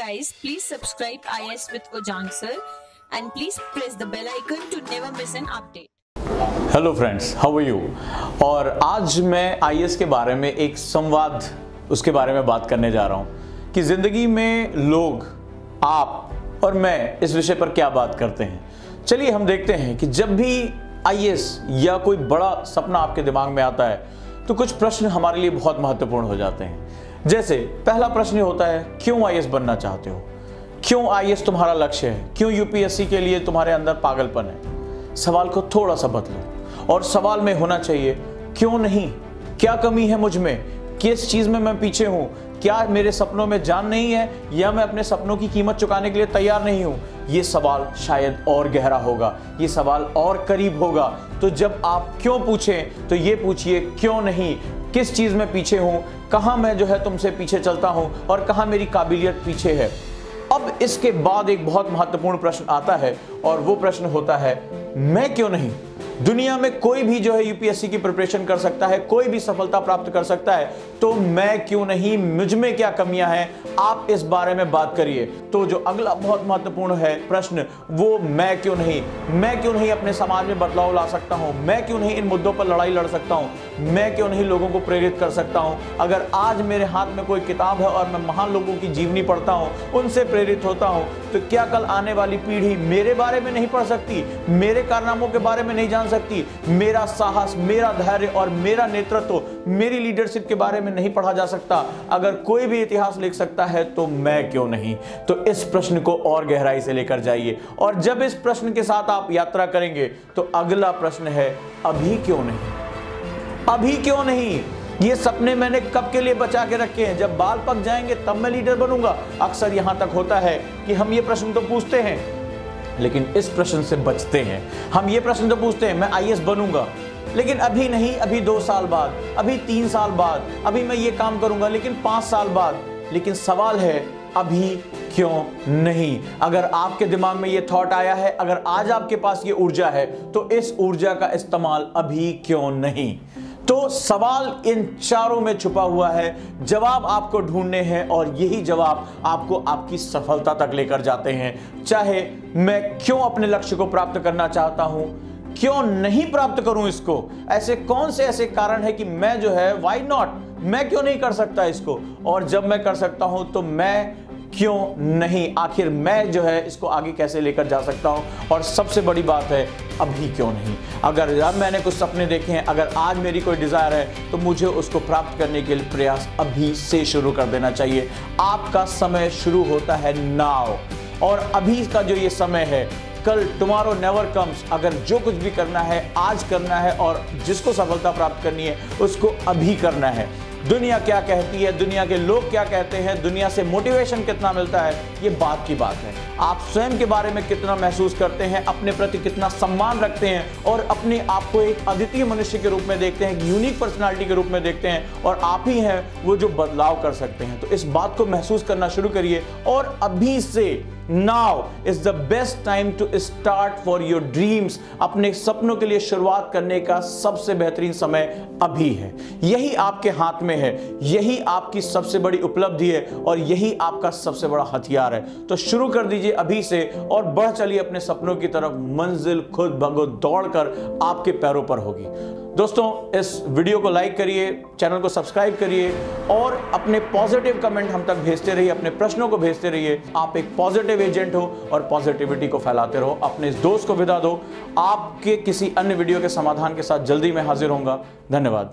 guys, please subscribe IAS with Ojang sir and please press the bell icon to never miss an update. Hello friends, how are you. और आज मैं IAS के बारे में एक संवाद उसके बारे में बात करने जा रहा हूं कि ज़िंदगी में लोग, आप और मैं इस विषय पर क्या बात करते हैं। चलिए हम देखते हैं कि जब भी आईएएस या कोई बड़ा सपना आपके दिमाग में आता है तो कुछ प्रश्न हमारे लिए बहुत महत्वपूर्ण हो जाते हैं। जैसे पहला प्रश्न होता है, क्यों आईएएस बनना चाहते हो? क्यों आईएएस तुम्हारा लक्ष्य है? क्यों यूपीएससी के लिए तुम्हारे अंदर पागलपन है? सवाल को थोड़ा सा बदलो और सवाल में होना चाहिए, क्यों नहीं? क्या कमी है मुझ में? किस चीज में मैं पीछे हूं? क्या मेरे सपनों में जान नहीं है या मैं अपने सपनों की कीमत चुकाने के लिए तैयार नहीं हूं? ये सवाल शायद और गहरा होगा, ये सवाल और करीब होगा। तो जब आप क्यों पूछें तो ये पूछिए, क्यों नहीं? किस चीज में पीछे हूं? कहां मैं तुमसे पीछे चलता हूं और कहां मेरी काबिलियत पीछे है? अब इसके बाद एक बहुत महत्वपूर्ण प्रश्न आता है और वो प्रश्न होता है, मैं क्यों नहीं? दुनिया में कोई भी यूपीएससी की प्रिपरेशन कर सकता है, कोई भी सफलता प्राप्त कर सकता है, तो मैं क्यों नहीं? मुझ में क्या कमियां हैं? आप इस बारे में बात करिए। तो जो अगला बहुत महत्वपूर्ण है प्रश्न, वो मैं क्यों नहीं? मैं क्यों नहीं अपने समाज में बदलाव ला सकता हूं? मैं क्यों नहीं इन मुद्दों पर लड़ाई लड़ सकता हूं? मैं क्यों नहीं लोगों को प्रेरित कर सकता हूं? अगर आज मेरे हाथ में कोई किताब है और मैं महान लोगों की जीवनी पढ़ता हूं, उनसे प्रेरित होता हूं, तो क्या कल आने वाली पीढ़ी मेरे बारे में नहीं पढ़ सकती? मेरे कारनामों के बारे में नहीं जान सकती? मेरा साहस, मेरा धैर्य और मेरा नेतृत्व, मेरी लीडरशिप के बारे में नहीं पढ़ा जा सकता? अगर कोई भी इतिहास लिख सकता है तो मैं क्यों नहीं? तो इस प्रश्न को और गहराई से लेकर जाइए और जब इस प्रश्न के साथ आप यात्रा करेंगे तो अगला प्रश्न है, अभी क्यों नहीं? अभी क्यों नहीं? ये सपने मैंने कब के लिए बचा के रखे हैं? जब बाल पक जाएंगे तब मैं लीडर बनूंगा। अक्सर यहां तक होता है कि हम ये प्रश्न तो पूछते हैं लेकिन इस प्रश्न से बचते हैं। हम ये प्रश्न तो पूछते हैं, मैं आईएएस बनूंगा, लेकिन अभी नहीं, अभी 2 साल बाद, अभी 3 साल बाद, अभी मैं ये काम करूंगा, लेकिन 5 साल बाद। लेकिन सवाल है, अभी क्यों नहीं? अगर आपके दिमाग में ये थॉट आया है, अगर आज आपके पास ये ऊर्जा है, तो इस ऊर्जा का इस्तेमाल अभी क्यों नहीं? तो सवाल इन चारों में छुपा हुआ है, जवाब आपको ढूंढने हैं और यही जवाब आपको आपकी सफलता तक लेकर जाते हैं। चाहे मैं क्यों अपने लक्ष्य को प्राप्त करना चाहता हूं, क्यों नहीं प्राप्त करूं इसको? ऐसे कौन से ऐसे कारण है कि मैं व्हाई नॉट, मैं क्यों नहीं कर सकता इसको? और जब मैं कर सकता हूं तो मैं क्यों नहीं? आखिर मैं इसको आगे कैसे लेकर जा सकता हूं? और सबसे बड़ी बात है, अभी क्यों नहीं? अगर अब मैंने कुछ सपने देखे हैं, अगर आज मेरी कोई डिजायर है, तो मुझे उसको प्राप्त करने के लिए प्रयास अभी से शुरू कर देना चाहिए। आपका समय शुरू होता है नाउ, और अभी का जो ये समय है, कल टुमारो नेवर कम्स। अगर जो कुछ भी करना है आज करना है और जिसको सफलता प्राप्त करनी है उसको अभी करना है। दुनिया क्या कहती है, दुनिया के लोग क्या कहते हैं, दुनिया से मोटिवेशन कितना मिलता है, ये बात की बात है। आप स्वयं के बारे में कितना महसूस करते हैं, अपने प्रति कितना सम्मान रखते हैं और अपने आप को एक अद्वितीय मनुष्य के रूप में देखते हैं, यूनिक पर्सनालिटी के रूप में देखते हैं, और आप ही हैं वो जो बदलाव कर सकते हैं। तो इस बात को महसूस करना शुरू करिए और अभी से now is the best time to start for your dreams. अपने सपनों के लिए शुरुआत करने का सबसे बेहतरीन समय अभी है। यही आपके हाथ में है, यही आपकी सबसे बड़ी उपलब्धि है और यही आपका सबसे बड़ा हथियार है। तो शुरू कर दीजिए अभी से और बढ़ चलिए अपने सपनों की तरफ। मंजिल खुद ब खुद दौड़कर आपके पैरों पर होगी। दोस्तों, इस वीडियो को लाइक करिए, चैनल को सब्सक्राइब करिए और अपने पॉजिटिव कमेंट हम तक भेजते रहिए, अपने प्रश्नों को भेजते रहिए। आप एक पॉजिटिव एजेंट हो और पॉजिटिविटी को फैलाते रहो। अपने इस दोस्त को विदा दो। आपके किसी अन्य वीडियो के समाधान के साथ जल्दी मैं हाजिर होऊंगा। धन्यवाद।